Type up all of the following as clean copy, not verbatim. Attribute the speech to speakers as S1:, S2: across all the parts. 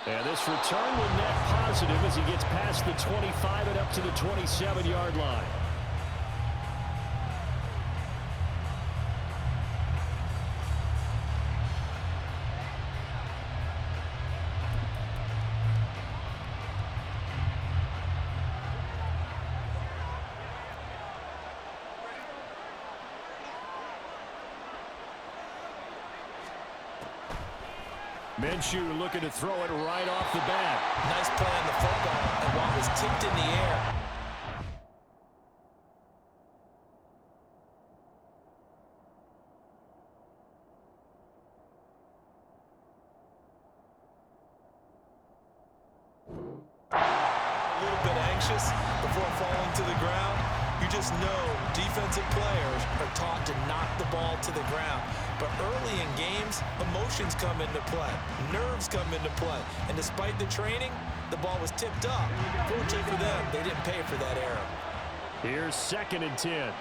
S1: And this return will net positive as he gets past the 25 and up to the 27-yard line. Minshew looking to throw it right off the bat.
S2: Nice play on the football, and while it was tipped in the air. A little bit anxious before falling to the ground. You just know defensive players are taught to knock the ball to the ground. But early in games, emotions come into play. Nerves come into play. And despite the training, the ball was tipped up. Fortunately for them, they didn't pay for that error.
S1: Here's 2nd and 10.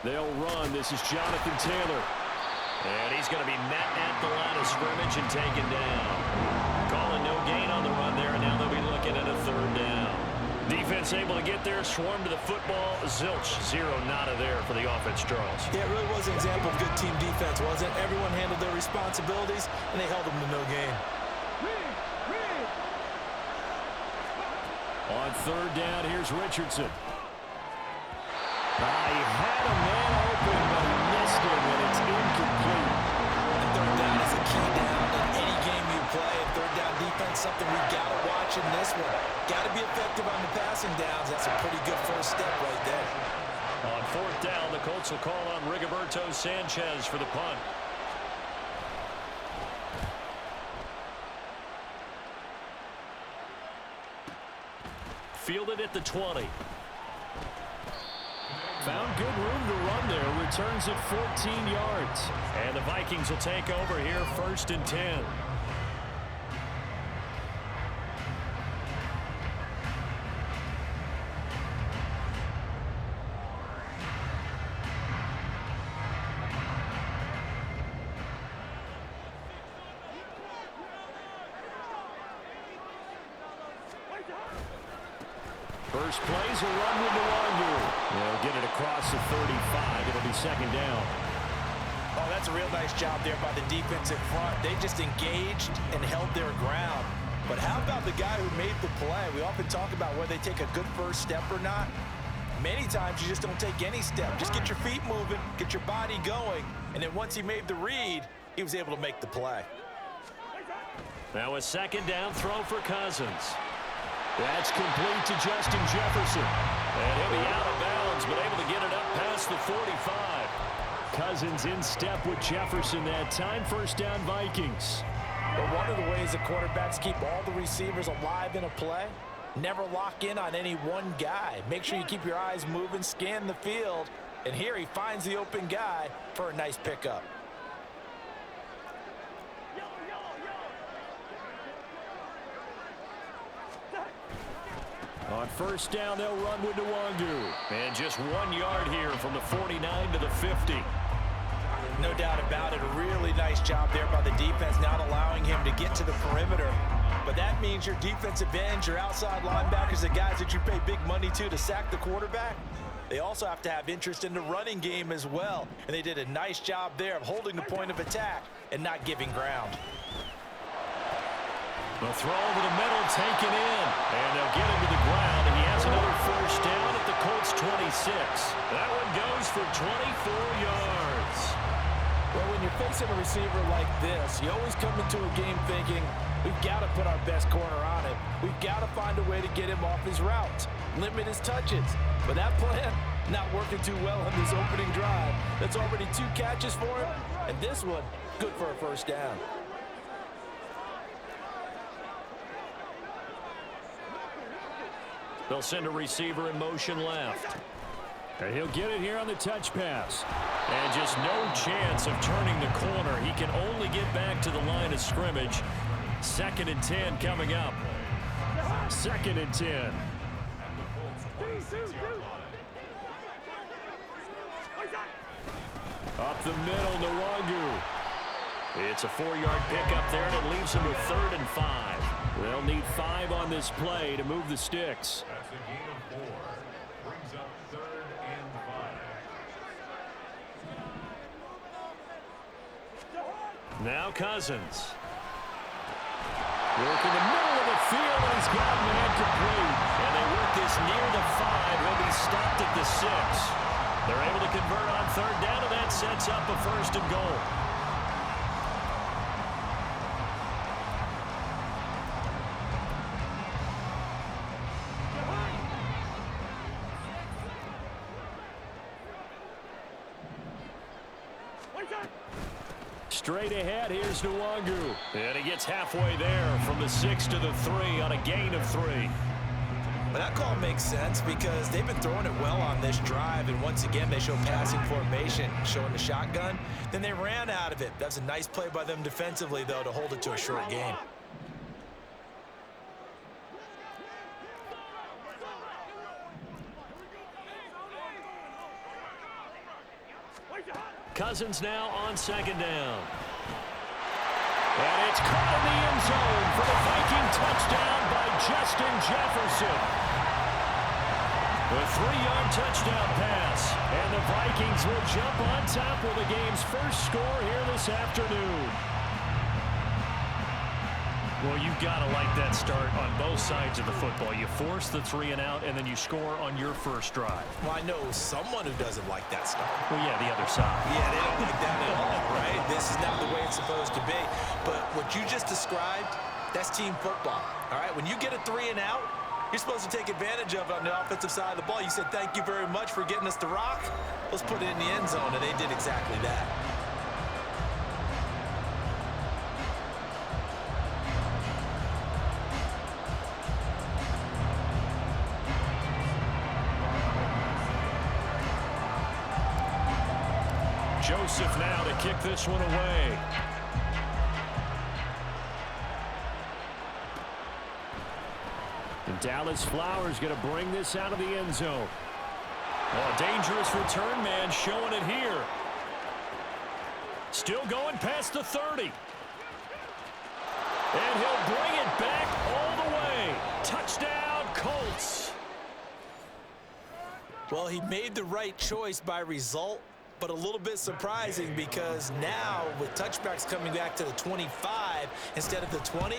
S1: They'll run. This is Jonathan Taylor. And he's going to be met at the line of scrimmage and taken down. Calling no gain on the run there, and now they'll be looking at a 3rd down. Defense able to get there, swarm to the football. Zilch, 0 nada there for the offense, Charles.
S2: Yeah, it really was an example of good team defense, wasn't it? Everyone handled their responsibilities, and they held them to no gain.
S1: On 3rd down, here's Richardson. He had a man open, but he missed him, and it's incomplete.
S2: And 3rd down is a key down in any game you play. And 3rd down defense, something we've got to watch in this one. Got to be effective on the passing downs. That's a pretty good first step right there.
S1: On 4th down, the Colts will call on Rigoberto Sanchez for the punt. Fielded at the 20. Found good room to run there. Returns at 14 yards. And the Vikings will take over here 1st and 10. First plays a run with Nwangu. They'll get it across the 35. It'll be 2nd down.
S2: Oh, that's a real nice job there by the defensive front. They just engaged and held their ground. But how about the guy who made the play? We often talk about whether they take a good first step or not. Many times you just don't take any step. Just get your feet moving, get your body going, and then once he made the read, he was able to make the play.
S1: Now a 2nd down throw for Cousins. That's complete to Justin Jefferson. And he'll be out of bounds, but able to get it up past the 45. Cousins in step with Jefferson that time. 1st down, Vikings.
S2: But one of the ways the quarterbacks keep all the receivers alive in a play, never lock in on any one guy. Make sure you keep your eyes moving, scan the field. And here he finds the open guy for a nice pickup.
S1: On 1st down, they'll run with Nwangu. And just 1 yard here from the 49 to the 50.
S2: No doubt about it. A really nice job there by the defense, not allowing him to get to the perimeter. But that means your defensive ends, your outside linebackers, the guys that you pay big money to sack the quarterback, they also have to have interest in the running game as well. And they did a nice job there of holding the point of attack and not giving ground.
S1: They'll throw over the middle, taken in, and they'll get him to the ground, and he has another 1st down at the Colts 26. That one goes for 24 yards.
S2: Well, when you're facing a receiver like this, you always come into a game thinking, we've got to put our best corner on him. We've got to find a way to get him off his routes, limit his touches. But that plan, not working too well on this opening drive. That's already 2 catches for him, and this one, good for a 1st down.
S1: They'll send a receiver in motion left. And he'll get it here on the touch pass. And just no chance of turning the corner. He can only get back to the line of scrimmage. 2nd and 10 coming up. 2nd and 10. Up the middle, Nwangu. It's a 4-yard pickup there, and it leaves them with 3rd and 5. They'll need 5 on this play to move the sticks.
S3: That's a gain of 4. Brings up 3rd and 5.
S1: Now Cousins. Work in the middle of the field, and he's got man complete. And they work this near the 5. He'll be stopped at the 6. They're able to convert on 3rd down, and that sets up a 1st and goal. Straight ahead, here's Nwangu. And he gets halfway there from the 6 to the 3 on a gain of 3.
S2: But that call makes sense because they've been throwing it well on this drive, and once again they show passing formation, showing the shotgun. Then they ran out of it. That's a nice play by them defensively, though, to hold it to a short gain.
S1: Cousins now on 2nd down. And it's caught in the end zone for the Viking touchdown by Justin Jefferson. A 3-yard touchdown pass. And the Vikings will jump on top with the game's first score here this afternoon. Well, you've got to like that start on both sides of the football. You force the 3 and out, and then you score on your first drive.
S2: Well, I know someone who doesn't like that start.
S1: Well, yeah, the other side.
S2: Yeah, they don't like that at all, right? This is not the way it's supposed to be. But what you just described, that's team football, all right? When you get a 3 and out, you're supposed to take advantage of it on the offensive side of the ball. You said, thank you very much for getting us the rock. Let's put it in the end zone, and they did exactly that.
S1: Joseph now to kick this one away. And Dallas Flowers going to bring this out of the end zone. Oh, dangerous return man showing it here. Still going past the 30. And he'll bring it back all the way. Touchdown, Colts.
S2: Well, he made the right choice by result, but a little bit surprising because now with touchbacks coming back to the 25 instead of the 20,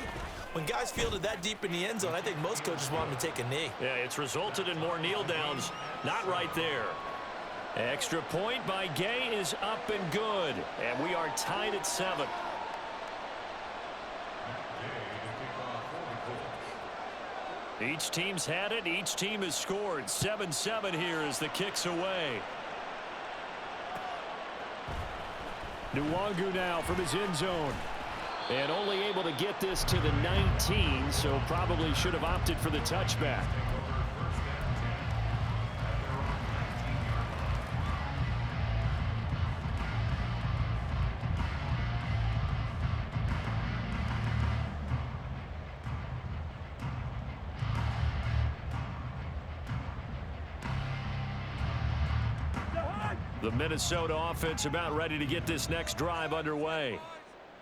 S2: when guys fielded that deep in the end zone, I think most coaches want them to take a knee.
S1: Yeah, it's resulted in more kneel downs. Not right there. Extra point by Gay is up and good. And we are tied at 7. Each team's had it. Each team has scored. 7-7 here as the kick's away. Nwangu now from his end zone. And only able to get this to the 19, so probably should have opted for the touchback. The Minnesota offense about ready to get this next drive underway.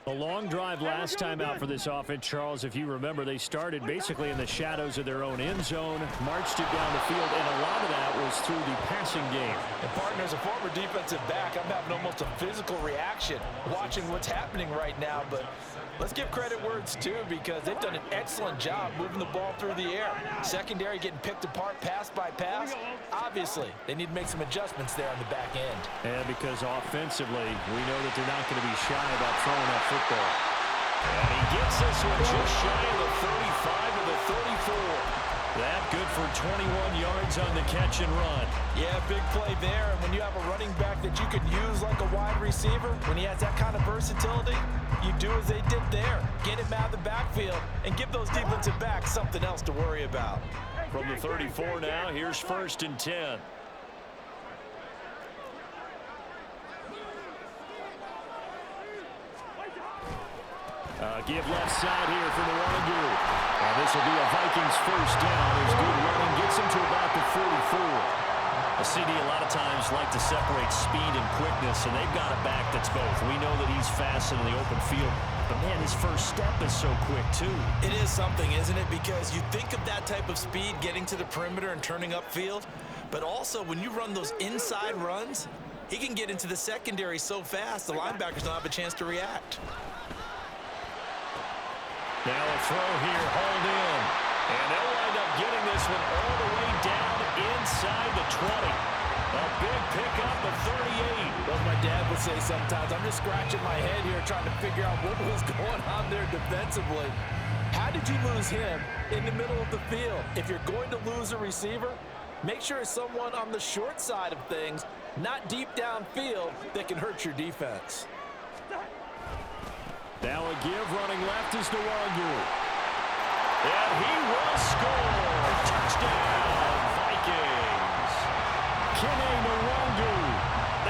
S1: A long drive last time out for this offense, Charles. If you remember, they started basically in the shadows of their own end zone, marched it down the field, and a lot of that was through the passing game.
S2: And partner, as a former defensive back, I'm having almost a physical reaction watching what's happening right now. But let's give credit where it's due because they've done an excellent job moving the ball through the air. Secondary getting picked apart pass by pass. Obviously, they need to make some adjustments there on the back end.
S1: And because offensively, we know that they're not going to be shy about throwing that football. And he gets this one just shy of the 35 or the 34. That good for 21 yards on the catch and run.
S2: Yeah, big play there. And when you have a running back that you could use like a wide receiver, when he has that kind of versatility, you do as they did there. Get him out of the backfield and give those defensive backs something else to worry about.
S1: From the 34 now, here's 1st and 10. A give left side here for the Wangu. And this will be a Vikings first down. As good running gets him to about the 44. A CD a lot of times like to separate speed and quickness, and they've got a back that's both. We know that he's fast in the open field, but man, his first step is so quick too.
S2: It is something, isn't it? Because you think of that type of speed getting to the perimeter and turning upfield, but also when you run those inside runs, he can get into the secondary so fast the linebackers don't have a chance to react.
S1: Now a throw here, hauled in. And they'll wind up getting this one all the way down inside the 20. A big pickup of 38.
S2: Well, my dad would say sometimes, I'm just scratching my head here trying to figure out what was going on there defensively. How did you lose him in the middle of the field? If you're going to lose a receiver, make sure it's someone on the short side of things, not deep downfield, that can hurt your defense.
S1: Now a give running left is Nwangu. And he will score. Touchdown, Vikings. Kene Nwangu,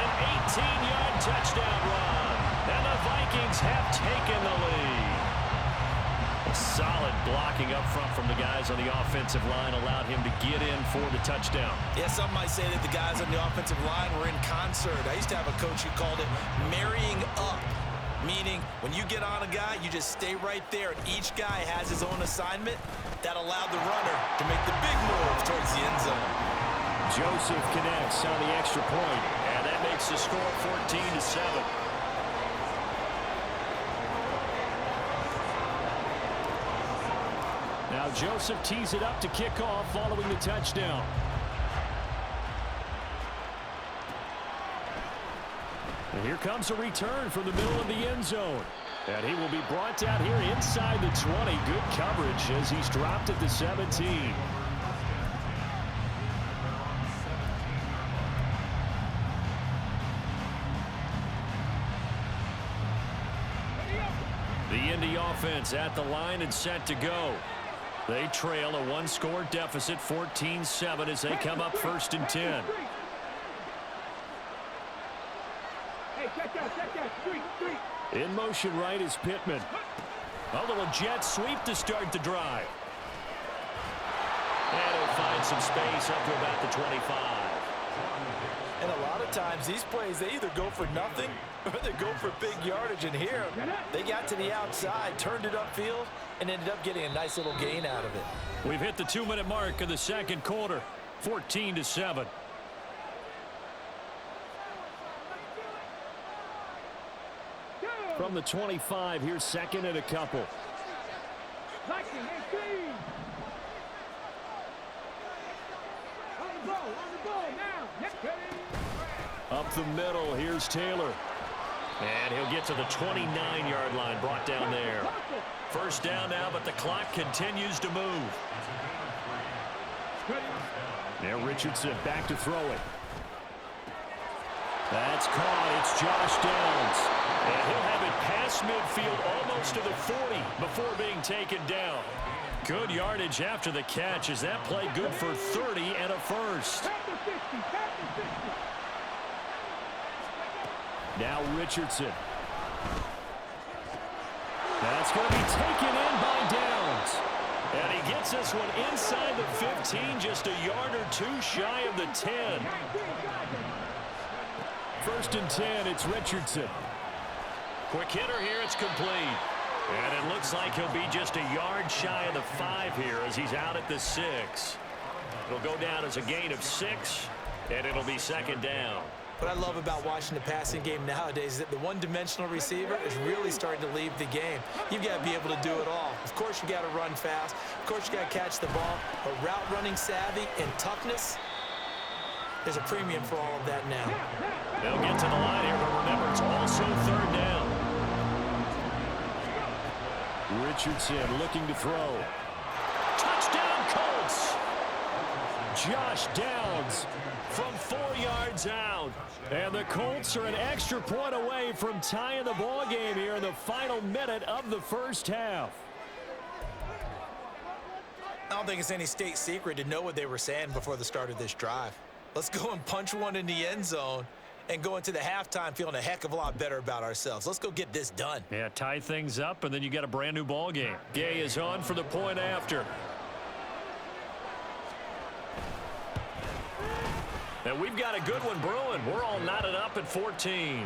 S1: an 18-yard touchdown run. And the Vikings have taken the lead. A solid blocking up front from the guys on the offensive line allowed him to get in for the touchdown.
S2: Yeah, some might say that the guys on the offensive line were in concert. I used to have a coach who called it marrying up. Meaning, when you get on a guy, you just stay right there, and each guy has his own assignment. That allowed the runner to make the big move towards the end zone.
S1: Joseph connects on the extra point, and that makes the score 14-7. Now Joseph tees it up to kick off following the touchdown. And here comes a return from the middle of the end zone. And he will be brought down here inside the 20. Good coverage as he's dropped at the 17. The Indy offense at the line and set to go. They trail a one-score deficit, 14-7, as they come up 1st and 10. In motion right is Pittman. A little jet sweep to start the drive. And he'll find some space up to about the 25.
S2: And a lot of times these plays, they either go for nothing or they go for big yardage. And here, they got to the outside, turned it upfield, and ended up getting a nice little gain out of it.
S1: We've hit the 2-minute mark of the second quarter, 14-7. From the 25, here's 2nd and a couple. Up the middle, here's Taylor. And he'll get to the 29-yard line, brought down there. First down now, but the clock continues to move. Now Richardson back to throw it. That's caught. It's Josh Downs. And he'll have it past midfield almost to the 40 before being taken down. Good yardage after the catch. Is that play good for 30 and a first? Now Richardson. That's going to be taken in by Downs. And he gets this one inside the 15, just a yard or two shy of the 10. 1st and 10, it's Richardson. Quick hitter here, it's complete. And it looks like he'll be just a yard shy of the 5 here as he's out at the 6. It'll go down as a gain of 6, and it'll be 2nd down.
S2: What I love about watching the passing game nowadays is that the one-dimensional receiver is really starting to leave the game. You've got to be able to do it all. Of course, you got to run fast. Of course, you got to catch the ball. But route running savvy and toughness, there's a premium for all of that now.
S1: They'll get to the line here, but remember, it's also 3rd down. Richardson looking to throw. Touchdown, Colts! Josh Downs from 4 yards out. And the Colts are an extra point away from tying the ball game here in the final minute of the first half.
S2: I don't think it's any state secret to know what they were saying before the start of this drive. Let's go and punch one in the end zone and go into the halftime feeling a heck of a lot better about ourselves. Let's go get this done.
S1: Yeah, tie things up, and then you got a brand new ball game. Gay is on for the point after. And we've got a good one brewing. We're all knotted up at 14.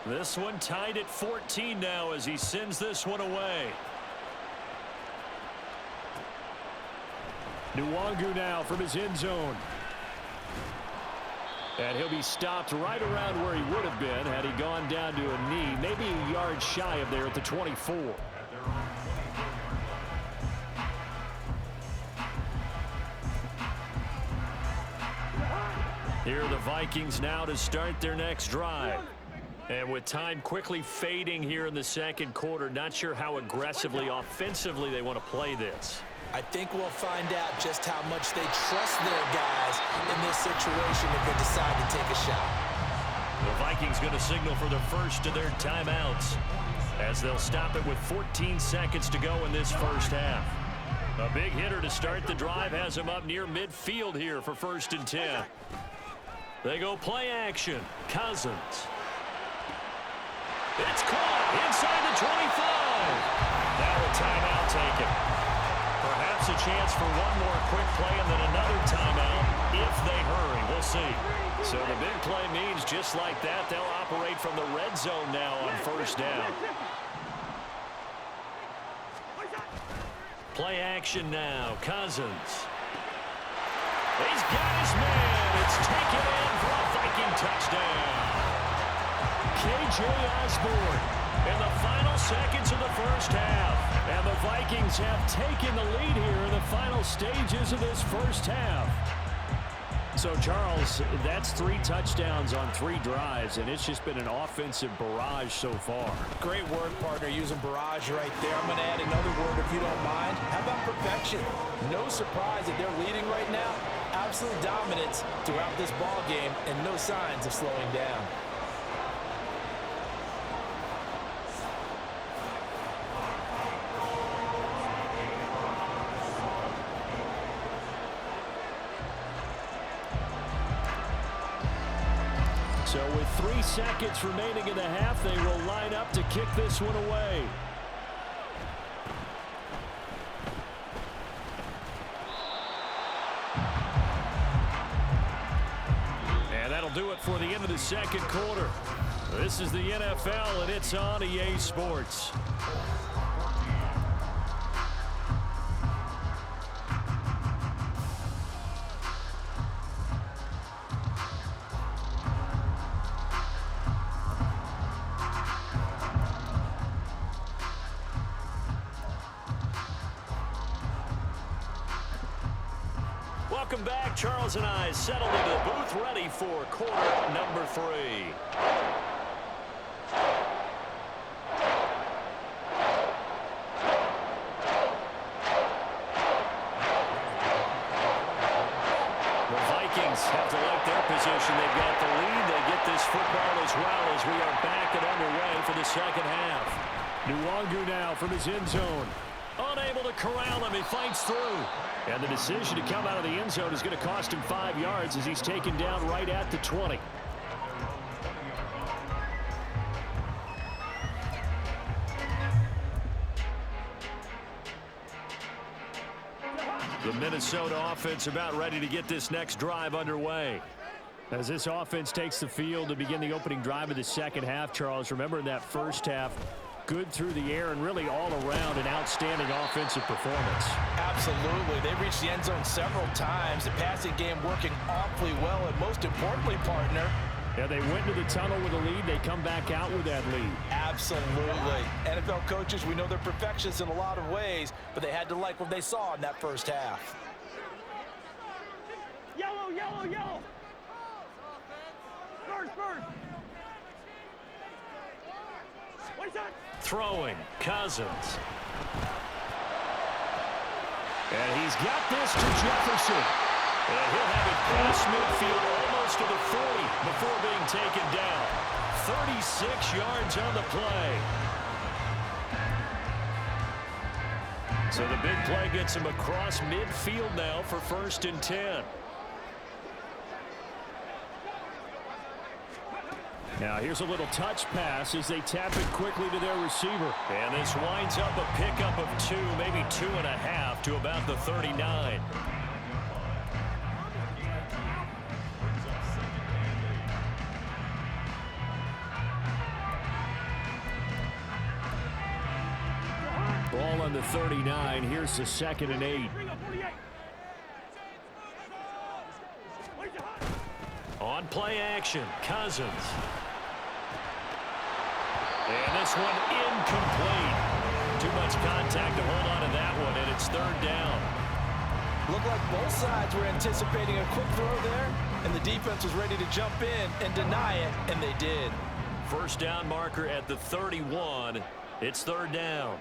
S1: This one tied at 14 now as he sends this one away. Nwangu now from his end zone. And he'll be stopped right around where he would have been had he gone down to a knee, maybe a yard shy of there at the 24. Here are the Vikings now to start their next drive. And with time quickly fading here in the second quarter, not sure how aggressively, offensively they want to play this.
S2: I think we'll find out just how much they trust their guys in this situation if they decide to take a shot.
S1: The Vikings going to signal for the first of their timeouts as they'll stop it with 14 seconds to go in this first half. A big hitter to start the drive has him up near midfield here for 1st and 10. They go play action. Cousins. It's caught inside the 25. Now a timeout taken. Perhaps a chance for one more quick play and then another timeout if they hurry. We'll see. So the big play means just like that, they'll operate from the red zone now on 1st down. Play action now. Cousins. He's got his man. It's taken in for a Viking touchdown. K.J. Osborne in the final seconds of the first half. And the Vikings have taken the lead here in the final stages of this first half. So, Charles, that's 3 touchdowns on 3 drives, and it's just been an offensive barrage so far.
S2: Great word, partner, using barrage right there. I'm going to add another word if you don't mind. How about perfection? No surprise that they're leading right now. Absolute dominance throughout this ball game and no signs of slowing down.
S1: So with 3 seconds remaining in the half, they will line up to kick this one away. And that'll do it for the end of the second quarter. This is the NFL, and it's on EA Sports. Welcome back. Charles and I settled into the booth ready for quarter number 3. The Vikings have to like their position. They've got the lead. They get this football as well as we are back and underway for the second half. Nwangu now from his end zone. Unable to corral him. He fights through. And the decision to come out of the end zone is going to cost him 5 yards as he's taken down right at the 20. The Minnesota offense about ready to get this next drive underway. As this offense takes the field to begin the opening drive of the second half, Charles, remember in that first half, good through the air and really all around an outstanding offensive performance.
S2: Absolutely. They reached the end zone several times. The passing game working awfully well, and most importantly, partner,
S1: yeah, they went into the tunnel with a lead. They come back out with that lead.
S2: Absolutely. NFL coaches, we know they're perfectionists in a lot of ways, but they had to like what they saw in that first half.
S4: Yellow, yellow, yellow. First.
S1: Throwing, Cousins. And he's got this to Jefferson. And he'll have it past midfield almost to the 40 before being taken down. 36 yards on the play. So the big play gets him across midfield now for 1st and 10. Now here's a little touch pass as they tap it quickly to their receiver. And this winds up a pickup of 2, maybe 2.5 to about the 39. Ball on the 39. Here's the 2nd and 8. On play action, Cousins. And this one incomplete. Too much contact to hold on to that one, and it's 3rd down.
S2: Looked like both sides were anticipating a quick throw there, and the defense was ready to jump in and deny it, and they did.
S1: 1st down marker at the 31. It's 3rd down.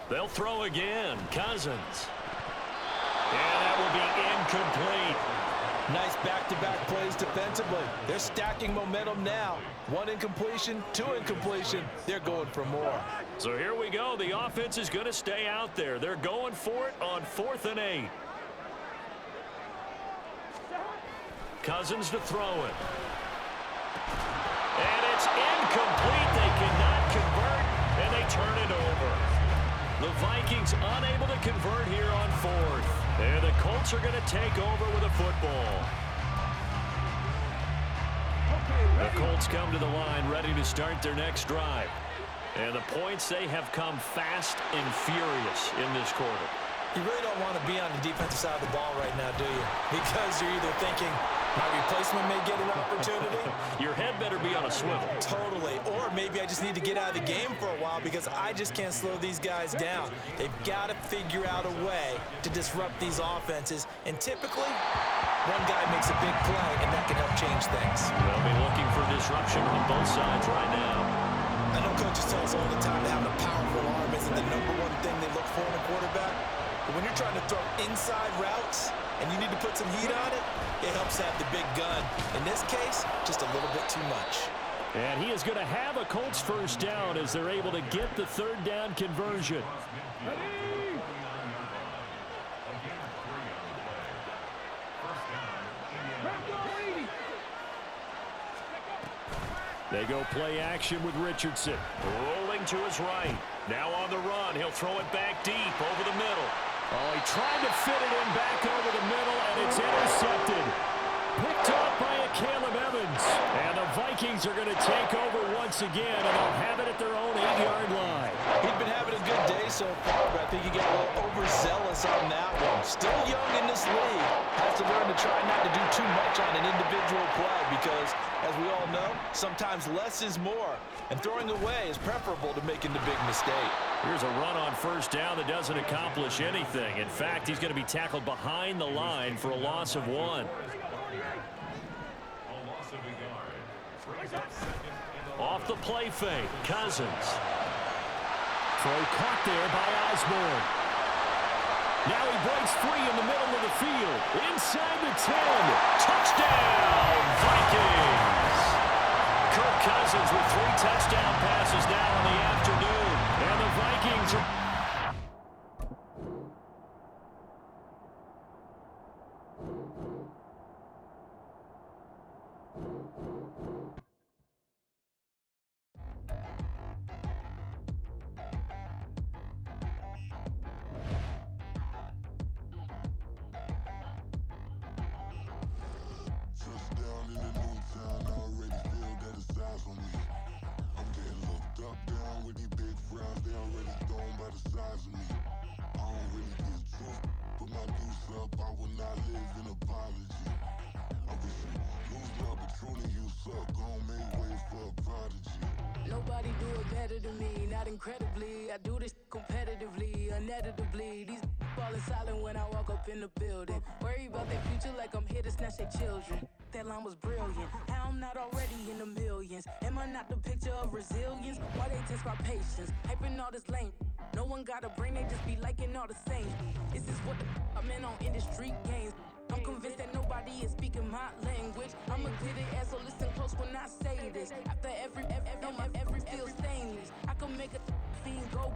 S1: They'll throw again. Cousins. And that will be incomplete.
S2: Nice back-to-back plays defensively. They're stacking momentum now. 1 incompletion, 2 incompletion. They're going for more.
S1: So here we go. The offense is going to stay out there. They're going for it on 4th and 8. Cousins to throw it. And it's incomplete. They cannot convert, and they turn it over. The Vikings unable to convert here on 4th. And the Colts are going to take over with a football. The Colts come to the line ready to start their next drive. And the points, they have come fast and furious in this quarter.
S2: You really don't want to be on the defensive side of the ball right now, do you? Because you're either thinking, my replacement may get an opportunity.
S1: Your head better be on a swivel.
S2: Totally. Or maybe I just need to get out of the game for a while because I just can't slow these guys down. They've got to figure out a way to disrupt these offenses. And typically, one guy makes a big play, and that can help change things.
S1: They'll be looking for disruption on both sides right now.
S2: I know coaches tell us all the time that having a powerful arm isn't the #1 thing they look for in a quarterback. But when you're trying to throw inside routes and you need to put some heat on it, it helps to have the big gun. In this case, just a little bit too much.
S1: And he is going to have a Colts 1st down as they're able to get the 3rd down conversion. They go play action with Richardson. Rolling to his right. Now on the run. He'll throw it back deep over the middle. Oh, he tried to fit it in back over the middle, and it's intercepted. Picked off by a Caleb Evans. And the Vikings are going to take over once again, and they'll have it at their own 8-yard line.
S2: He's been having a good day so far, but I think he got a little overzealous on that one. Still young in this league. Has to learn to try not to do too much on an individual play because, as we all know, sometimes less is more. And throwing away is preferable to making the big mistake.
S1: Here's a run on 1st down that doesn't accomplish anything. In fact, he's going to be tackled behind the line for a loss of 1. Off the play fake, Cousins. Throw caught there by Osborne. Now he breaks free in the middle of the field. Inside the 10. Touchdown, Vikings! Kirk Cousins with 3 touchdown passes now in the afternoon. And the Vikings are...
S4: Nobody do it better than me, not incredibly. I do this competitively, uneditably. These falling silent when I walk up in the building. Worry about their future like I'm here to snatch their children. That line was brilliant. How I'm not already in the millions. Am I not the picture of resilience? Why they test my patience? Hyping all this lame. No one got a brain, they just be liking all the same. This is what I'm in on industry games. I'm convinced that nobody is speaking my language. I'ma get it as a dangerous. After every feel stainless. I can make a fiend go.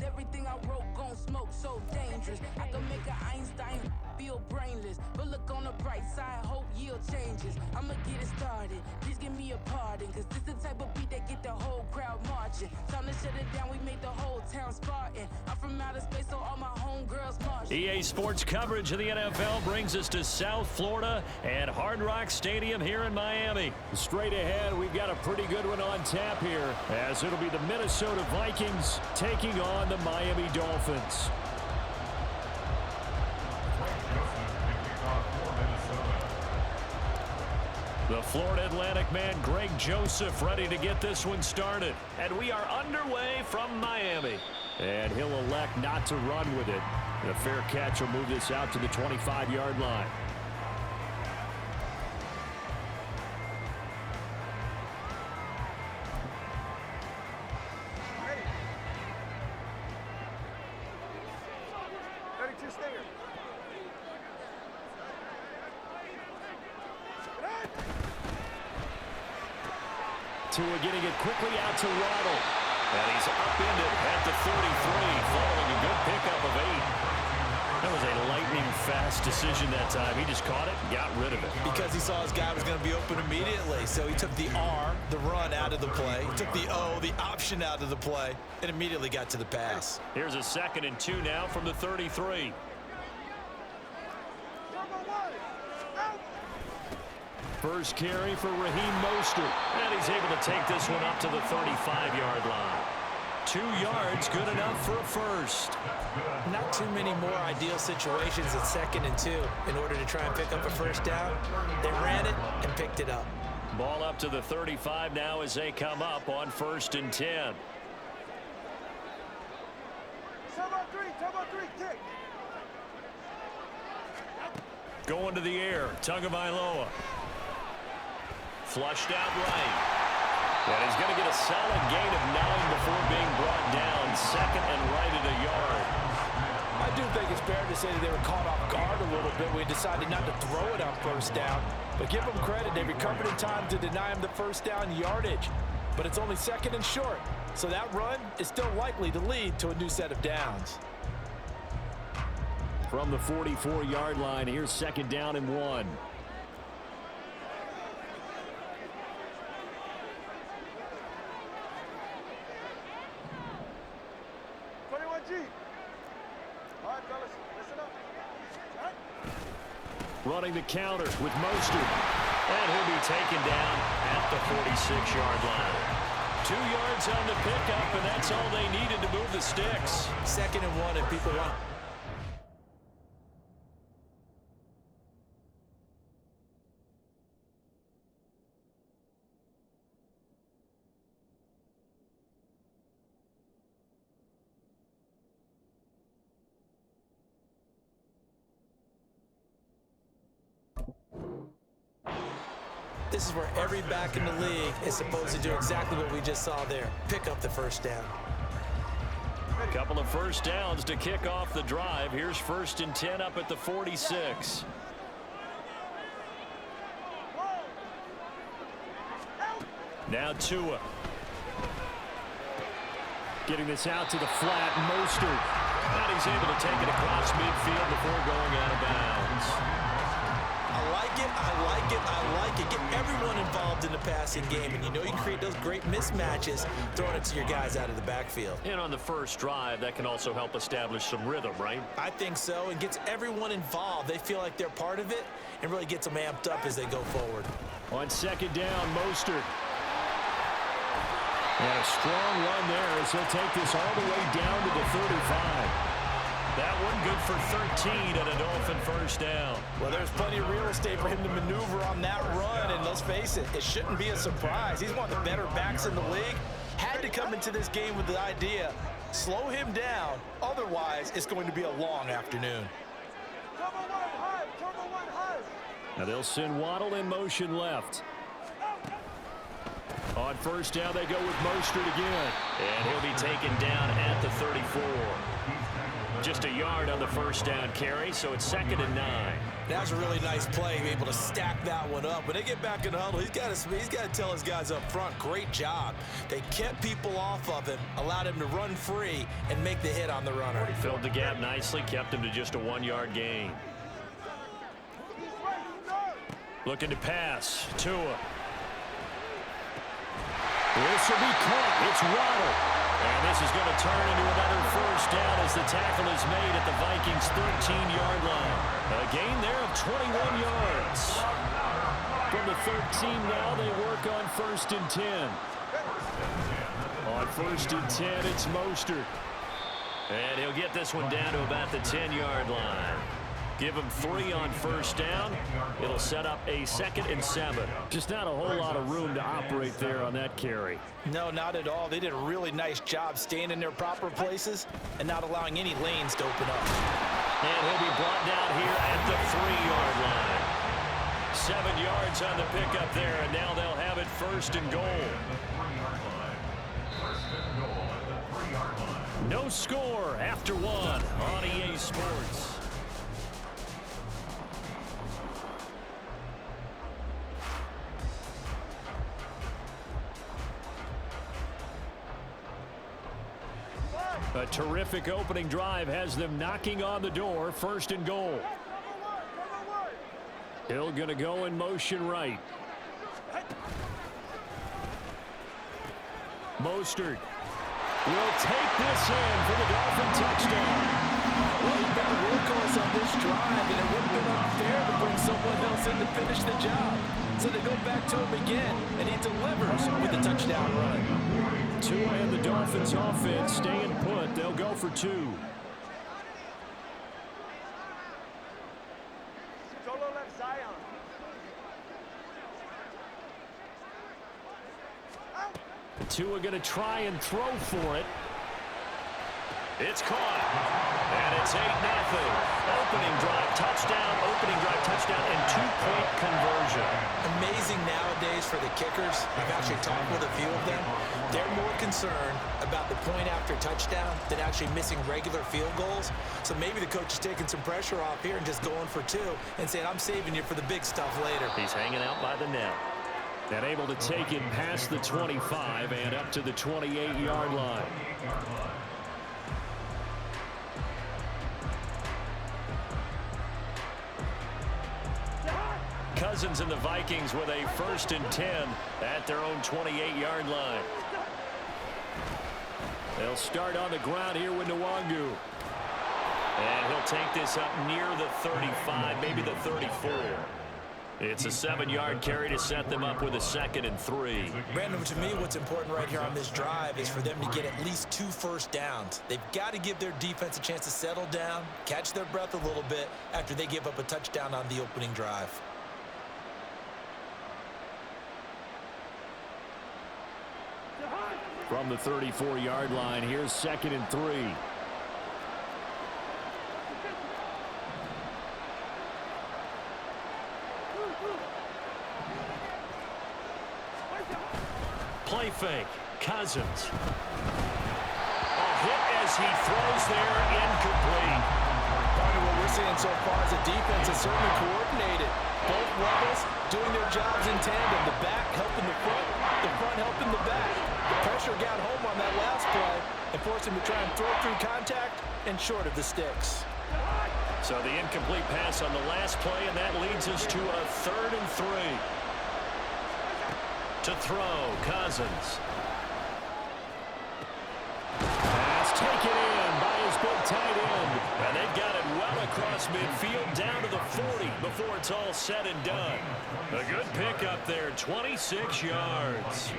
S4: Everything I wrote gon' smoke, so dangerous. I can make an Einstein feel brainless. But look on the bright side, hope yield changes. I'ma get it started, please give me a pardon. Cause this the type of beat that get the whole crowd marching. Time to shut it down, we made the whole town Spartan. I'm from outer space, so all my homegirls marching.
S1: EA Sports coverage of the NFL brings us to South Florida and Hard Rock Stadium here in Miami. Straight ahead, we've got a pretty good one on tap here, as it'll be the Minnesota Vikings taking on the Miami Dolphins. The Florida Atlantic man, Greg Joseph, ready to get this one started. And we are underway from Miami. And he'll elect not to run with it. And a fair catch will move this out to the 25-yard line. Tua getting it quickly out to Waddle. And he's upended at the 33, following a good pickup of 8. That was a lightning-fast decision that time. He just caught it and got rid of it.
S2: Because he saw his guy was going to be open immediately. So he took the R, the run, out of the play. He took the O, the option, out of the play, and immediately got to the pass.
S1: Here's a 2nd and 2 now from the 33. First carry for Raheem Mostert. And he's able to take this one up to the 35-yard line. 2 yards, good enough for a first.
S2: Not too many more ideal situations at 2nd and 2 in order to try and pick up a first down. They ran it and picked it up.
S1: Ball up to the 35 now as they come up on 1st and 10.
S5: Kick.
S1: Going to the air, Tagovailoa. Flushed out right. And he's going to get a solid gain of 9 before being brought down. 2nd and right at a yard.
S2: I do think it's fair to say that they were caught off guard a little bit. We decided not to throw it on first down. But give them credit. They recovered in time to deny him the first down yardage. But it's only 2nd and short. So that run is still likely to lead to a new set of downs.
S1: From the 44-yard line, here's 2nd down and 1. Running the counter with Mostert. And he'll be taken down at the 46-yard line. 2 yards on the pickup, and that's all they needed to move the sticks.
S2: 2nd and 1, and people want... This is where every back in the league is supposed to do exactly what we just saw there. Pick up the first down.
S1: A couple of first downs to kick off the drive. Here's 1st and 10 up at the 46. Now Tua. Getting this out to the flat, Mostert. And he's able to take it across midfield before going out of bounds.
S2: I like it, I like it, I like it. Get everyone involved in the passing game, and you know you create those great mismatches throwing it to your guys out of the backfield.
S1: And on the first drive, that can also help establish some rhythm, right?
S2: I think so. It gets everyone involved. They feel like they're part of it and really gets them amped up as they go forward.
S1: On 2nd down, Mostert. And a strong run there as he'll take this all the way down to the 35. That one good for 13 and a Dolphin first down.
S2: Well, there's plenty of real estate for him to maneuver on that run, and let's face it, it shouldn't be a surprise. He's one of the better backs in the league. Had to come into this game with the idea, slow him down, otherwise it's going to be a long afternoon.
S1: Now they'll send Waddle in motion left. On first down, they go with Mostert again. And he'll be taken down at the 34. Just a yard on the first down carry, so it's 2nd and 9.
S2: That was a really nice play, able to stack that one up. When they get back in the huddle, he's got to tell his guys up front, great job. They kept people off of him, allowed him to run free, and make the hit on the runner.
S1: Filled the gap nicely, kept him to just a 1-yard gain. Looking to pass. Tua. This will be caught. It's Waddle. And this is going to turn into another first down as the tackle is made at the Vikings' 13-yard line. A gain there of 21 yards. From the 13 now, they work on 1st and 10. On 1st and 10, it's Mostert. And he'll get this one down to about the 10-yard line. Give him 3 on first down. It'll set up a 2nd and 7. Just not a whole lot of room to operate there on that carry.
S2: No, not at all. They did a really nice job staying in their proper places and not allowing any lanes to open up.
S1: And he'll be brought down here at the 3-yard line. 7 yards on the pickup there, and now they'll have it 1st and goal. No score after 1 on EA Sports. A terrific opening drive has them knocking on the door. 1st and goal. Hill going to go in motion right. Mostert will take this in for the Dolphin touchdown.
S2: Well, he's been the workhorse on this drive, and it would have been unfair to bring someone else in to finish the job. So they go back to him again, and he delivers with a touchdown run.
S1: Tua and the Dolphins offense staying put. They'll go for 2. Tua going to try and throw for it. It's caught. And it's 8-0. Opening drive touchdown, and 2-point conversion.
S2: Amazing nowadays for the kickers. I've actually talked with a few of them. They're more concerned about the point after touchdown than actually missing regular field goals. So maybe the coach is taking some pressure off here and just going for 2 and saying, I'm saving you for the big stuff later.
S1: He's hanging out by the net. And able to take it past the 25 and up to the 28-yard line. Cousins and the Vikings with a 1st and 10 at their own 28-yard line. They'll start on the ground here with Nwangu. And he'll take this up near the 35, maybe the 34. It's a 7-yard carry to set them up with a 2nd and 3.
S2: Brandon, to me, what's important right here on this drive is for them to get at least 2 first downs. They've got to give their defense a chance to settle down, catch their breath a little bit after they give up a touchdown on the opening drive.
S1: From the 34-yard line, here's 2nd and 3. Play fake. Cousins. A hit as he throws there, incomplete.
S2: Part of what we're seeing so far is the defense is certainly coordinated. Both levels doing their jobs in tandem. The back helping the front helping the back. The pressure got home on that last play and forced him to try and throw through contact and short of the sticks.
S1: So the incomplete pass on the last play, and that leads us to a 3rd and 3. To throw, Cousins. Pass taken in by his big tight end. And they've got it well across midfield down to the 40 before it's all said and done. A good pickup there, 26 yards.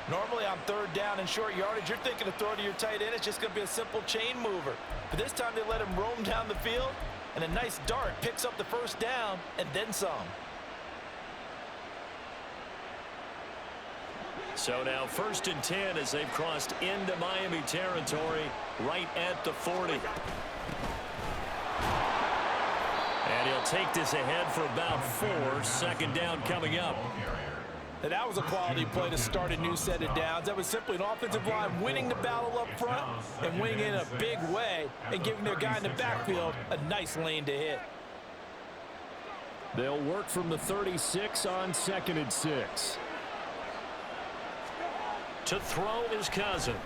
S2: Normally on 3rd down and short yardage, you're thinking of throwing to your tight end. It's just going to be a simple chain mover. But this time they let him roam down the field, and a nice dart picks up the first down and then some.
S1: So now 1st and 10 as they've crossed into Miami territory right at the 40. And he'll take this ahead for about 4. 2nd down coming up.
S2: Now, that was a quality play to start a new set of downs. That was simply an offensive line winning the battle up front and winning in a big way and giving their guy in the backfield a nice lane to hit.
S1: They'll work from the 36 on 2nd and 6. To throw is Cousins.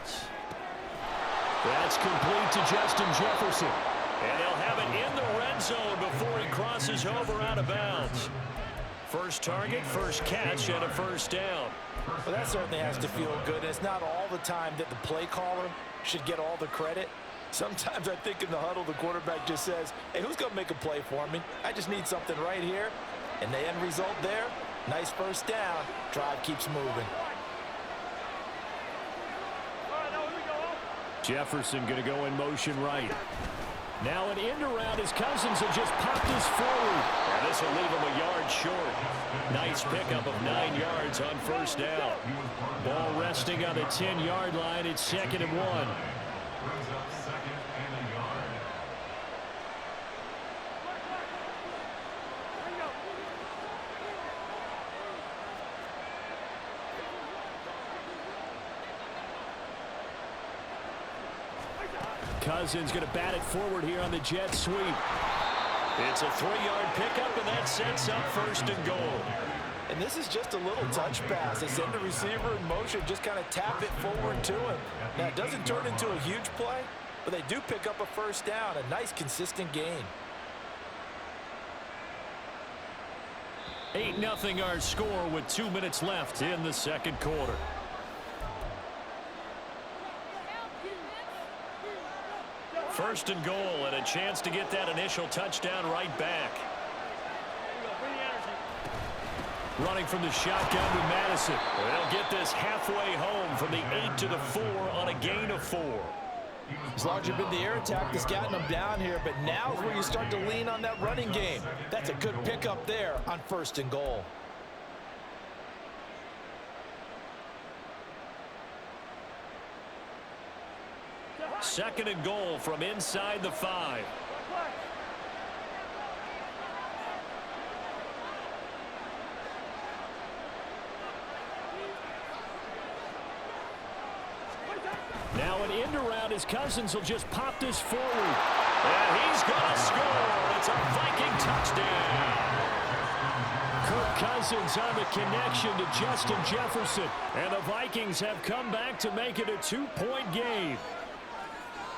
S1: That's complete to Justin Jefferson. And he'll have it in the red zone before he crosses over out of bounds. First target, first catch, and a first down.
S2: Well, that certainly has to feel good. And it's not all the time that the play caller should get all the credit. Sometimes I think in the huddle, the quarterback just says, hey, who's going to make a play for me? I just need something right here. And the end result there, nice first down. Drive keeps moving.
S1: Jefferson going to go in motion right. Now an end around as Cousins will just pop this forward. And this will leave him a yard short. Nice pickup of 9 yards on first down. Ball resting on the 10-yard line. It's 2nd and 1.
S3: Brings up 2nd and a yard.
S1: Cousins going to bat it forward here on the jet sweep. It's a 3-yard pickup, and that sets up 1st and goal.
S2: And this is just a little touch pass. They send the receiver in motion, just kind of tap it forward to him. Now, it doesn't turn into a huge play, but they do pick up a first down, a nice, consistent gain.
S1: 8-0 our score with 2 minutes left in the 2nd quarter. First and goal, and a chance to get that initial touchdown right back. Running from the shotgun with Madison. They'll get this halfway home from the 8 to the 4 on a gain of 4.
S2: It's largely been the air attack that's gotten them down here, but now is where you start to lean on that running game. That's a good pickup there on 1st and goal.
S1: Second and goal from inside the 5. Now an end around as Cousins will just pop this forward. And he's going to score. It's a Viking touchdown. Kirk Cousins on the connection to Justin Jefferson. And the Vikings have come back to make it a 2-point game.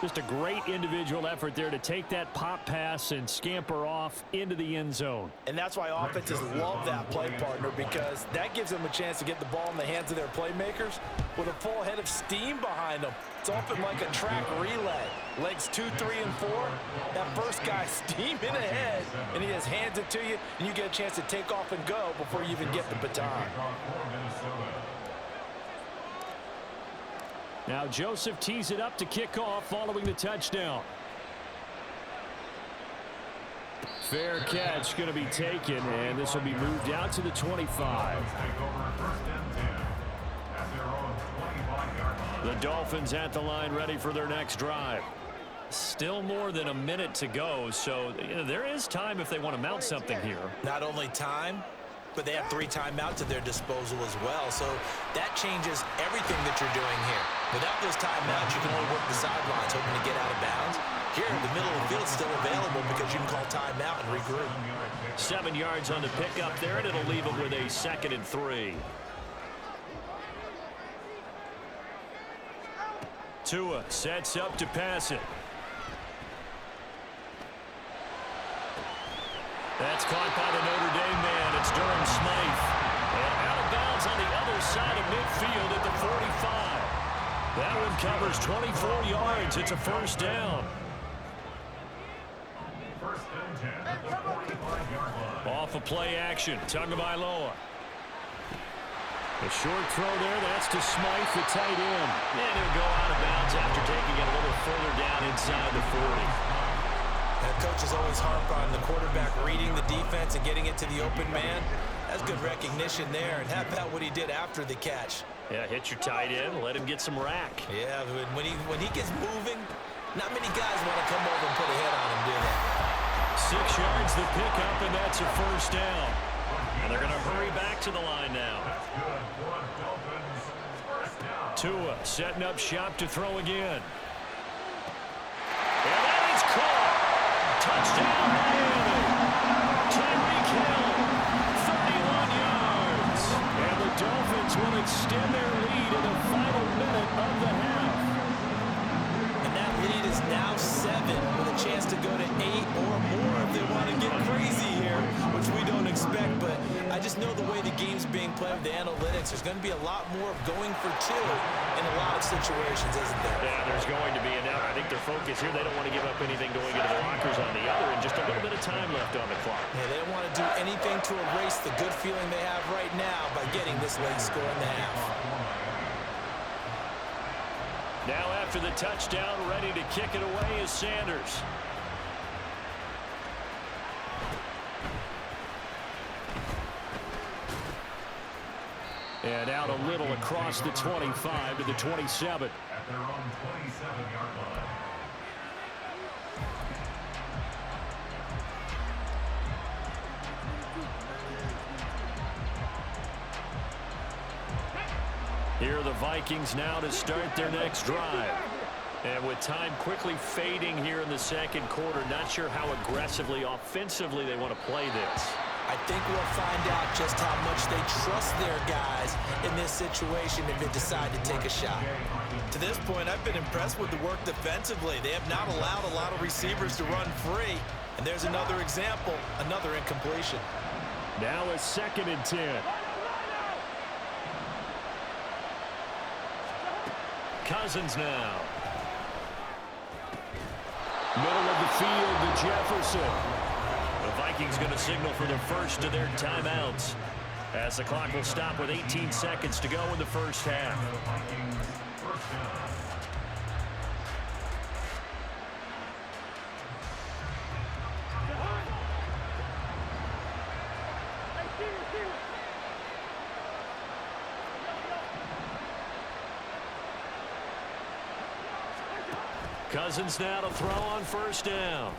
S1: Just a great individual effort there to take that pop pass and scamper off into the end zone.
S2: And that's why offenses love that play partner, because that gives them a chance to get the ball in the hands of their playmakers with a full head of steam behind them. It's often like a track relay. Legs 2, 3, and 4. That first guy steaming ahead, and he just hands it to you, and you get a chance to take off and go before you even get the baton.
S1: Now Joseph tees it up to kick off following the touchdown. Fair catch going to be taken, and this will be moved out to the 25. The Dolphins at the line ready for their next drive. Still more than a minute to go, so there is time if they want to mount something here.
S2: Not only time, but they have 3 timeouts at their disposal as well. So that changes everything that you're doing here. Without those timeouts, you can only work the sidelines, hoping to get out of bounds. Here, the middle of the field is still available because you can call timeout and regroup.
S1: 7 yards on the pickup there, and it'll leave them with a 2nd and 3. Tua sets up to pass it. That's caught by the Notre Dame man. It's Durham Smythe. And out of bounds on the other side of midfield at the 45. That one covers 24 yards. It's a first down.
S3: First and 10 at the 45-yard line.
S1: Off of play action. Tagovailoa. A short throw there. That's to Smythe, the tight end. And he'll go out of bounds after taking it a little further down inside the 40.
S2: That coach is always harp on the quarterback reading the defense and getting it to the open man. That's good recognition there. And how about what he did after the catch?
S1: Yeah, hit your tight end, let him get some rack.
S2: Yeah, when he gets moving, not many guys want to come over and put a hit on him, do they?
S1: 6 yards the pickup, and that's a first down. And they're going to hurry back to the line now.
S3: That's good for a Dolphins first down.
S1: Tua setting up shop to throw again. And that is caught. Touchdown, Miami. Tyreek Hill, 31 yards. And the Dolphins will extend their lead in the final minute of the half.
S2: And that lead is now 7 with a chance to go to 8 or more if they want to get crazy here, which we don't expect. But I just know the way the game's being played with the analytics, there's going to be a lot more of going for 2 in a lot of situations, isn't there?
S1: Yeah, there's going to be. And now I think their focus here, they don't want to give up anything going into the lockers on the other, and just a little bit of time left on the clock.
S2: Yeah, they don't want to do anything to erase the good feeling they have right now by getting this late score in the half.
S1: Now after the touchdown, ready to kick it away is Sanders. And out a little across the 25 to the 27.
S3: At their own 27-yard line.
S1: Here are the Vikings now to start their next drive. And with time quickly fading here in the second quarter, not sure how aggressively, offensively they want to play this.
S2: I think we'll find out just how much they trust their guys in this situation if they decide to take a shot. To this point, I've been impressed with the work defensively. They have not allowed a lot of receivers to run free. And there's another example, another incompletion.
S1: Now a 2nd and 10. Cousins now. Middle of the field to Jefferson. The Vikings going to signal for the first of their timeouts, as the clock will stop with 18 seconds to go in the first half. Cousins now to throw on first down.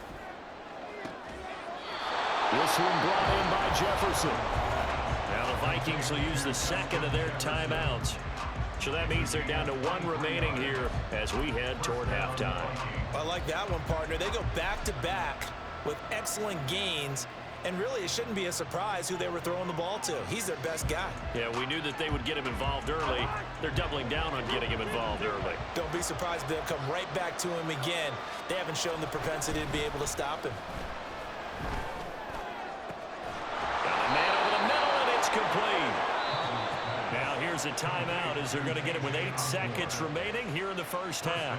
S1: This one brought in by Jefferson. Now the Vikings will use the second of their timeouts. So that means they're down to 1 remaining here as we head toward halftime.
S2: I like that one, partner. They go back-to-back with excellent gains. And really, it shouldn't be a surprise who they were throwing the ball to. He's their best guy.
S1: Yeah, we knew that they would get him involved early. They're doubling down on getting him involved early.
S2: Don't be surprised if they'll come right back to him again. They haven't shown the propensity to be able to stop him.
S1: Got a man over the middle, and it's complete. Now here's a timeout as they're going to get it with 8 seconds remaining here in the first half.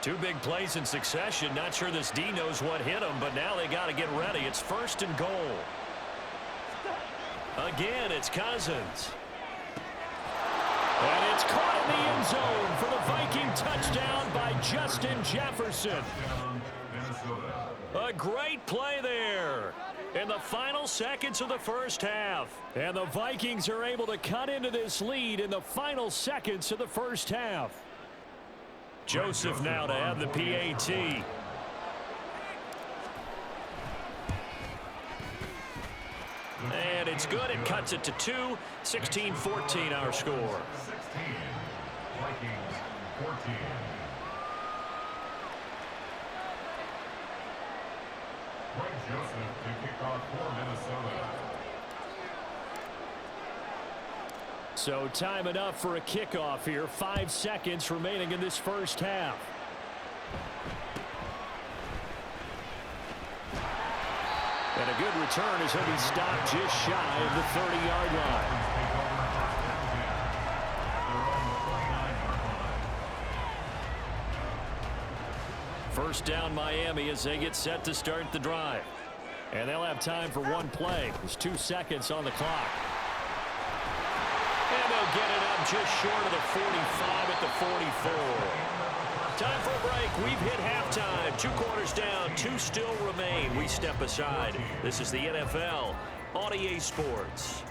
S1: Two big plays in succession. Not sure this D knows what hit him, but now they got to get ready. It's 1st and goal. Again, it's Cousins. And it's caught in the end zone for the Viking touchdown by Justin Jefferson. A great play there in the final seconds of the first half. And the Vikings are able to cut into this lead in the final seconds of the first half. Joseph now to have the PAT. And it's good. It cuts it to 2. 16-14 our score.
S3: 16. Vikings 14. Greg Joseph to kick off for Minnesota.
S1: So time enough for a kickoff here. 5 seconds remaining in this first half. And a good return as he'll be stopped just shy of the 30-yard line. First down Miami as they get set to start the drive. And they'll have time for one play. There's 2 seconds on the clock. And they'll get it up just short of the 45 at the 44. Time for a break. We've hit halftime. 2 quarters down. 2 still remain. We step aside. This is the NFL on EA Sports.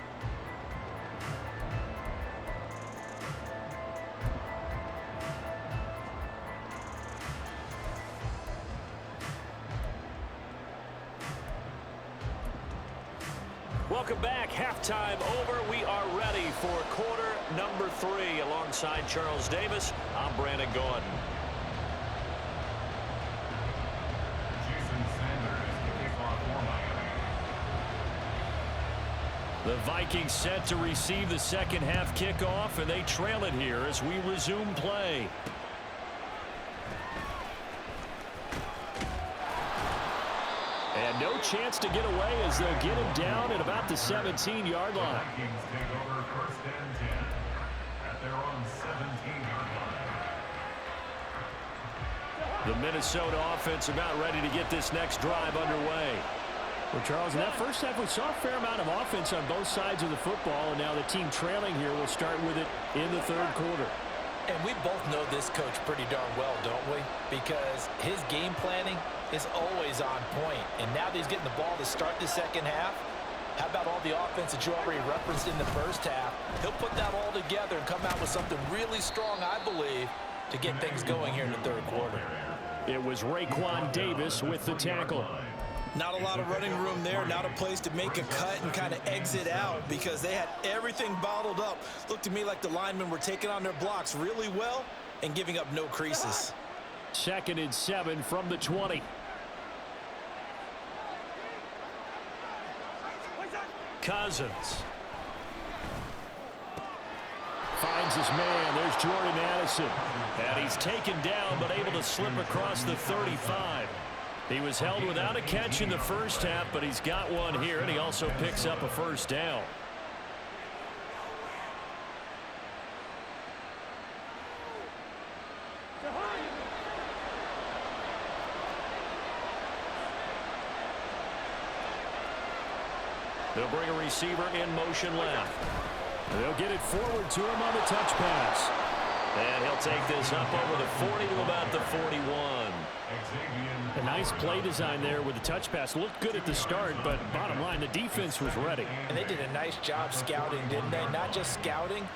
S1: Welcome back. Halftime over. We are ready for quarter number 3. Alongside Charles Davis, I'm Brandon Gordon. The Vikings set to receive the second half kickoff, and they trail it here as we resume play. And no chance to get away as they'll get him down at about the 17-yard line.
S3: Vikings take over first and 10 at their own 17-yard line.
S1: The Minnesota offense about ready to get this next drive underway.
S5: Well, Charles, in that first half, we saw a fair amount of offense on both sides of the football, and now the team trailing here will start with it in the third quarter.
S2: And we both know this coach pretty darn well, don't we? Because his game planning is always on point. And now that he's getting the ball to start the second half, how about all the offense that you already referenced in the first half? He'll put that all together and come out with something really strong, I believe, to get things going here in the third quarter.
S5: It was Raekwon Davis with the tackle.
S2: Not a lot of running room there, not a place to make a cut and kind of exit out because they had everything bottled up. Looked to me like the linemen were taking on their blocks really well and giving up no creases.
S5: 2nd and 7 from the 20.
S1: Cousins
S5: finds his man. There's Jordan Addison.
S1: And he's taken down but able to slip across the 35. He was held without a catch in the first half, but he's got one here, and he also picks up a first down. They'll bring a receiver in motion left.
S5: They'll get it forward to him on the touch pass.
S1: And he'll take this up over the 40 to about the 41.
S5: A nice play design there with the touch pass. Looked good at the start, but bottom line, the defense was ready.
S2: And they did a nice job scouting, didn't they? Not just scouting,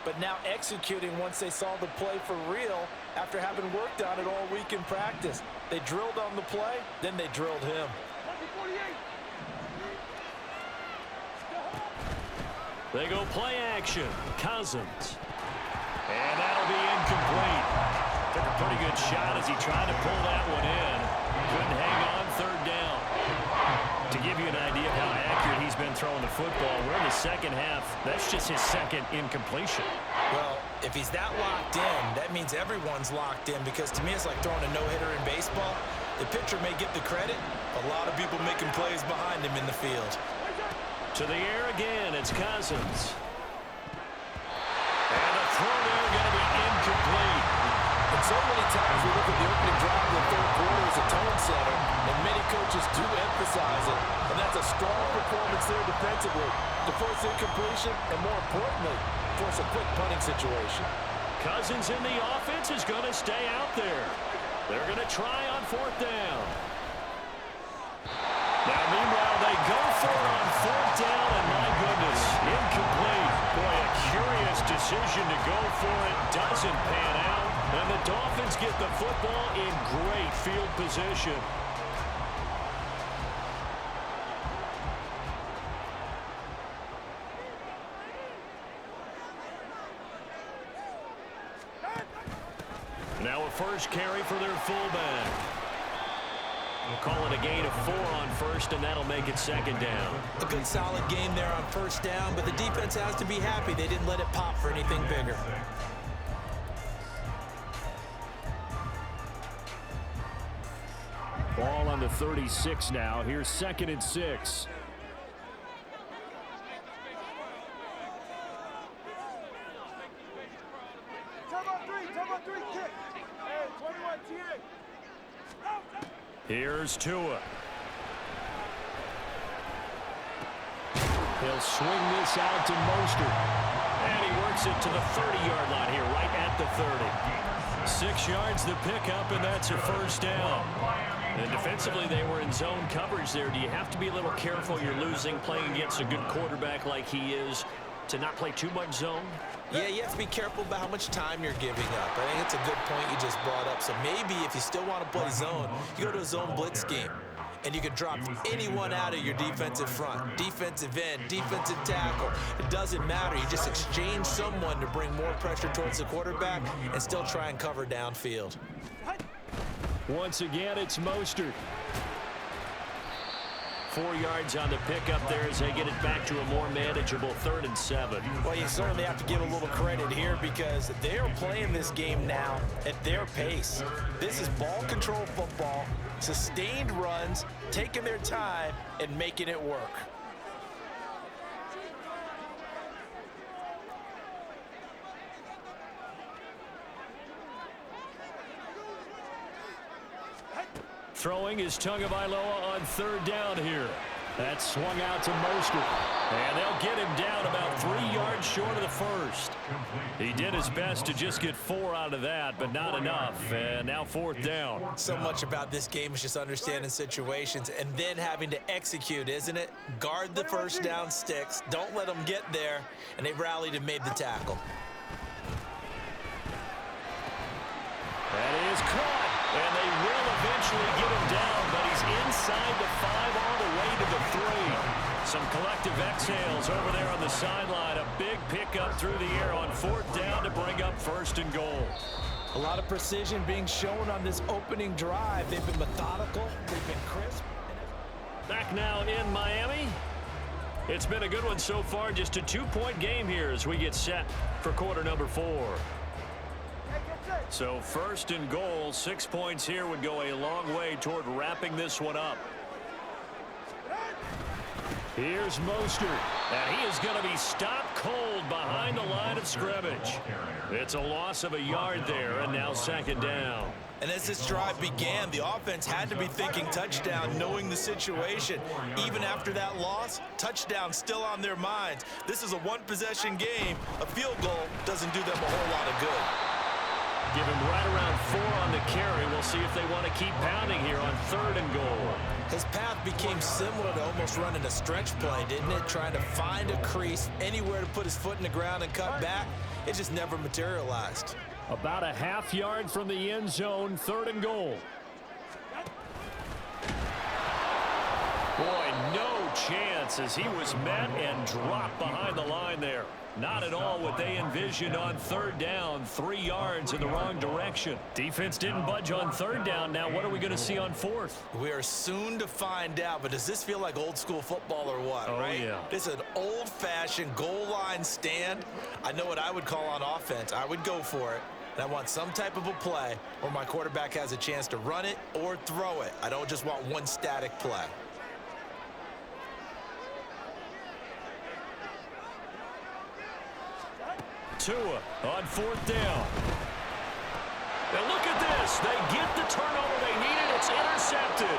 S2: but now executing once they saw the play for real after having worked on it all week in practice. They drilled on the play, then they drilled him.
S1: They go play action. Cousins. And that'll be incomplete. Took a pretty good shot as he tried to pull that one in. Couldn't hang on, third down. To give you an idea of how accurate he's been throwing the football, we're in the second half. That's just his second incompletion.
S2: Well, if he's that locked in, that means everyone's locked in because to me it's like throwing a no-hitter in baseball. The pitcher may get the credit, a lot of people making plays behind him in the field.
S1: To the air again, it's Cousins. And the throw there going to be incomplete.
S2: And so many times we look at the opening drive of the third quarter as a tone setter, and many coaches do emphasize it. And that's a strong performance there defensively to force incompletion and, more importantly, force a quick punting situation.
S1: Cousins in the offense is going to stay out there. They're going to try on fourth down. Now, meanwhile, they go for it on fourth down, and my goodness, incomplete. Boy, a curious decision to go for it. Doesn't pan out. And the Dolphins get the football in great field position. Now a first carry for their fullback. We'll call it a gain of 4 on first, and that'll make it second down.
S2: A good solid game there on first down, but the defense has to be happy they didn't let it pop for anything bigger.
S5: Ball on the 36 now. Here's 2nd and 6.
S1: Here's Tua. He'll swing this out to Mostert. And he works it to the 30-yard line here, right at the 30. 6 yards the pickup, and that's a first down. And defensively, they were in zone coverage there. Do you have to be a little careful? You're losing, playing against a good quarterback like he is, to not play too much zone?
S2: Yeah, you have to be careful about how much time you're giving up. I think it's a good point you just brought up. So maybe if you still want to play zone, you go to a zone blitz scheme. and you can drop anyone out of your defensive front. Defensive end, defensive tackle. It doesn't matter. You just exchange someone to bring more pressure towards the quarterback and still try and cover downfield.
S5: Once again, it's Mostert.
S1: 4 yards on the pickup there as they get it back to a more manageable 3rd and 7.
S2: Well, you certainly have to give a little credit here because they are playing this game now at their pace. This is ball control football, sustained runs, taking their time, and making it work.
S5: Throwing is Tagovailoa on 3rd down here. That swung out to Mostert. And they'll get him down about 3 yards short of the first. He did his best to just get 4 out of that, but not enough. And now 4th down.
S2: So much about this game is just understanding situations and then having to execute, isn't it? Guard the first down sticks. Don't let them get there. And they rallied and made the tackle.
S5: That is caught. And they will eventually get him down, but he's inside the 5 all the way to the 3. Some collective exhales over there on the sideline. A big pickup through the air on 4th down to bring up 1st and goal.
S2: A lot of precision being shown on this opening drive. They've been methodical. They've been crisp.
S5: Back now in Miami. It's been a good one so far. Just a 2-point game here as we get set for quarter number 4. So 1st and goal, 6 points here would go a long way toward wrapping this one up. Here's Mostert, and he is going to be stopped cold behind the line of scrimmage. It's a loss of a yard there, and now 2nd down.
S2: And as this drive began, the offense had to be thinking touchdown, knowing the situation. Even after that loss, touchdown still on their minds. This is a one-possession game. A field goal doesn't do them a whole lot of good.
S5: Give him right around 4 on the carry. We'll see if they want to keep pounding here on 3rd and goal.
S2: His path became similar to almost running a stretch play, didn't it? Trying to find a crease, anywhere to put his foot in the ground and cut back. It just never materialized.
S5: About a half yard from the end zone, 3rd and goal. Boy, no chance as he was met and dropped behind the line there. Not at all what they envisioned on 3rd down. 3 yards in the wrong direction. Defense didn't budge on 3rd down. Now what are we going to see on 4th?
S2: We are soon to find out, but does this feel like old school football or what, right?
S5: Yeah.
S2: This is an old-fashioned goal line stand. I know what I would call on offense. I would go for it. And I want some type of a play where my quarterback has a chance to run it or throw it. I don't just want one static play.
S5: Tua on 4th down. Now look at this. They get the turnover they needed. It's intercepted.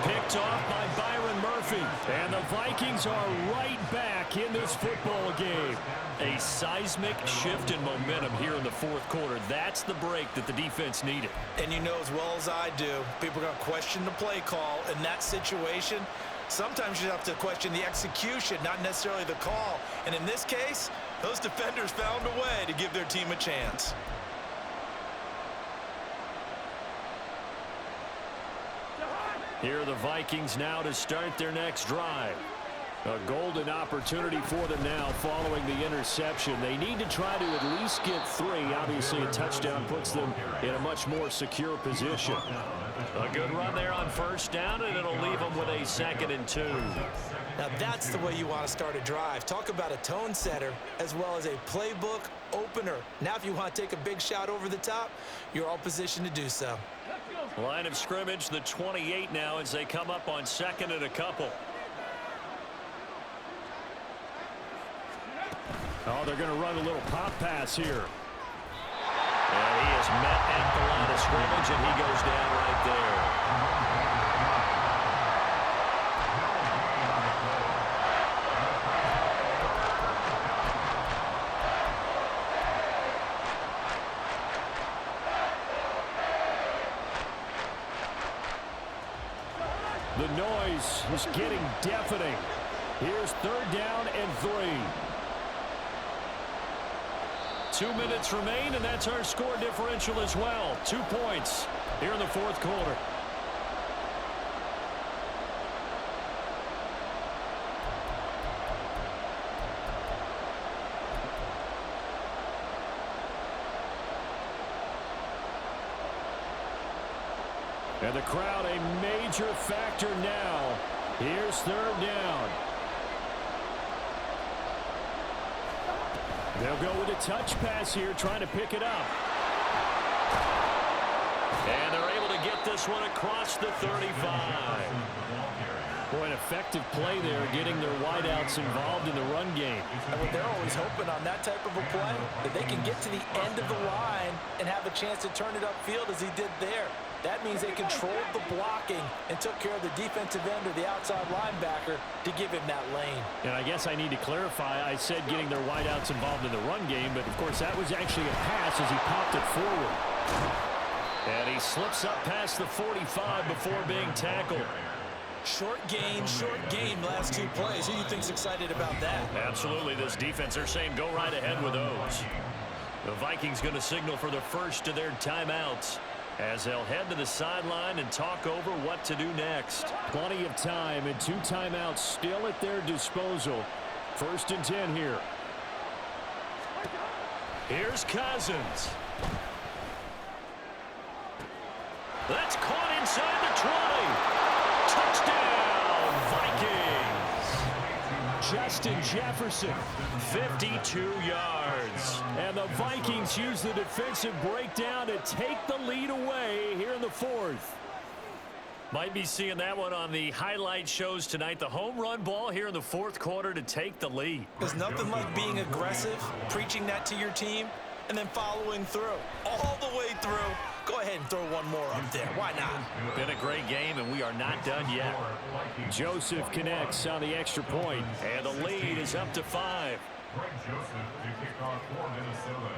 S5: Picked off by Byron Murphy. And the Vikings are right back in this football game. A seismic shift in momentum here in the 4th quarter. That's the break that the defense needed.
S2: And you know as well as I do, people are going to question the play call in that situation. Sometimes you have to question the execution, not necessarily the call. And in this case, those defenders found a way to give their team a chance.
S5: Here are the Vikings now to start their next drive. A golden opportunity for them now following the interception. They need to try to at least get 3. Obviously, a touchdown puts them in a much more secure position. A good run there on 1st down, and it'll leave them with a 2nd and 2.
S2: Now that's the way you want to start a drive. Talk about a tone setter as well as a playbook opener. Now if you want to take a big shot over the top, you're all positioned to do so.
S5: Line of scrimmage, the 28 now as they come up on 2nd and a couple. Oh, they're going to run a little pop pass here.
S1: And he is met at the line of scrimmage, and he goes down right there.
S5: The noise is getting deafening. Here's 3rd down and 3. 2 minutes remain, and that's our score differential as well. 2 points here in the 4th quarter. And the crowd a major factor now. Here's third down. They'll go with a touch pass here, trying to pick it up. And they're able to get this one across the 35. Boy, an effective play there, getting their wideouts involved in the run game.
S2: And what they're always hoping on that type of a play, that they can get to the end of the line and have a chance to turn it upfield as he did there. That means they controlled the blocking and took care of the defensive end or the outside linebacker to give him that lane.
S5: And I guess I need to clarify, I said getting their wideouts involved in the run game, but of course that was actually a pass as he popped it forward. And he slips up past the 45 before being tackled.
S2: Short gain, last two plays. Who do you think's excited about that?
S5: Absolutely. This defense, they're saying go right ahead with those. The Vikings going to signal for the first of their timeouts as they'll head to the sideline and talk over what to do next. Plenty of time and 2 timeouts still at their disposal. 1st and 10 here. Here's Cousins. That's caught inside the 20. Touchdown, Vikings. Justin Jefferson, 52 yards. And the Vikings use the defensive breakdown to take the lead away here in the 4th. Might be seeing that one on the highlight shows tonight. The home run ball here in the 4th quarter to take the lead.
S2: There's nothing like being aggressive, preaching that to your team, and then following through. All the way through. Go ahead and throw one more up there. Why not?
S5: Been a great game, and we are not done yet. Joseph connects on the extra point, and the lead is up to 5.
S3: Greg Joseph to kick off for Minnesota.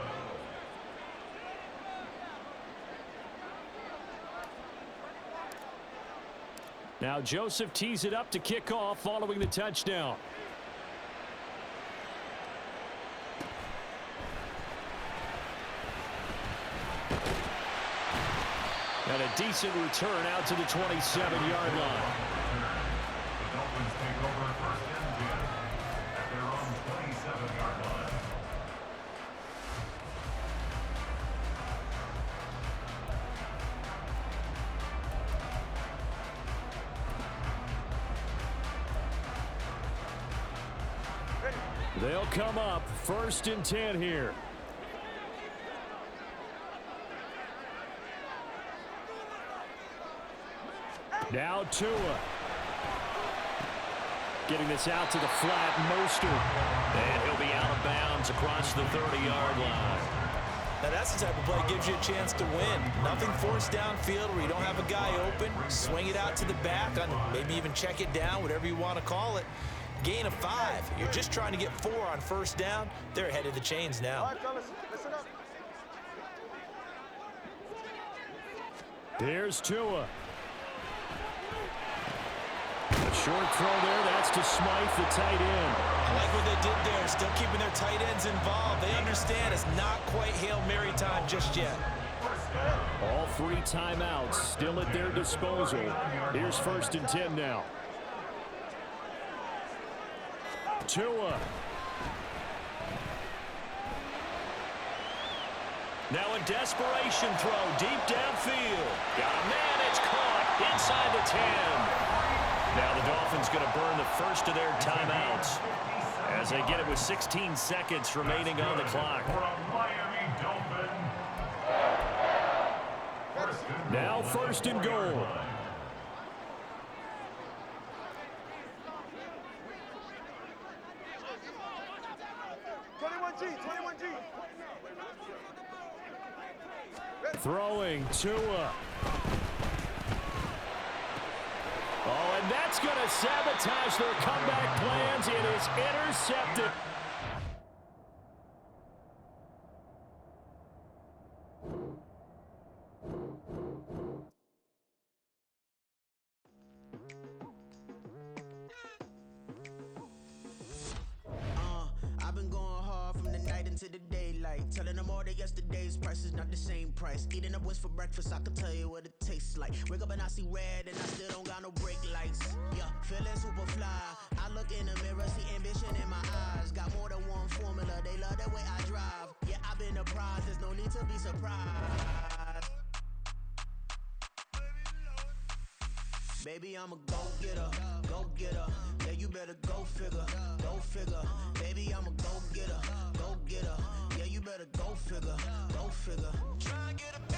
S5: Now Joseph tees it up to kick off following the touchdown. And a decent return out to the 27-yard line.
S3: The Dolphins take over 1st and 10 at their own 27-yard line.
S5: They'll come up 1st and 10 here. Now Tua. Getting this out to the flat, Mostert. And he'll be out of bounds across the 30-yard line.
S2: Now that's the type of play that gives you a chance to win. Nothing forced downfield where you don't have a guy open. Swing it out to the back, on maybe even check it down, whatever you want to call it. Gain of 5. You're just trying to get 4 on 1st down. They're ahead of the chains now.
S6: All right, fellas, listen up.
S5: Here's Tua. A short throw there. That's to Smythe, the tight end.
S2: I like what they did there. Still keeping their tight ends involved. They understand it's not quite Hail Mary time just yet.
S5: All 3 timeouts still at their disposal. Here's 1st and 10 now. Tua. Now a desperation throw deep downfield. Got a man, it's caught inside the 10. Now the Dolphins going to burn the first of their timeouts as they get it with 16 seconds remaining on the clock. Now 1st and goal. Throwing Tua. Oh, and that's going to sabotage their comeback plans. It is intercepted.
S7: I've been going hard from the night into the daylight, telling them all that yesterday's price is not the same price. Eating up what's for breakfast, I can tell you what it tastes like. Wake up and I see red and I still don't got no brake lights. Yeah, feeling super fly. I look in the mirror, see ambition in my eyes. Got more than one formula, they love the way I drive. Yeah, I've been a prize, there's no need to be surprised. Baby, I'm a go-getter, go-getter. Yeah, you better go figure, go figure. Baby, I'm a go-getter, go-getter. Yeah, you better go figure, go figure. Try and get a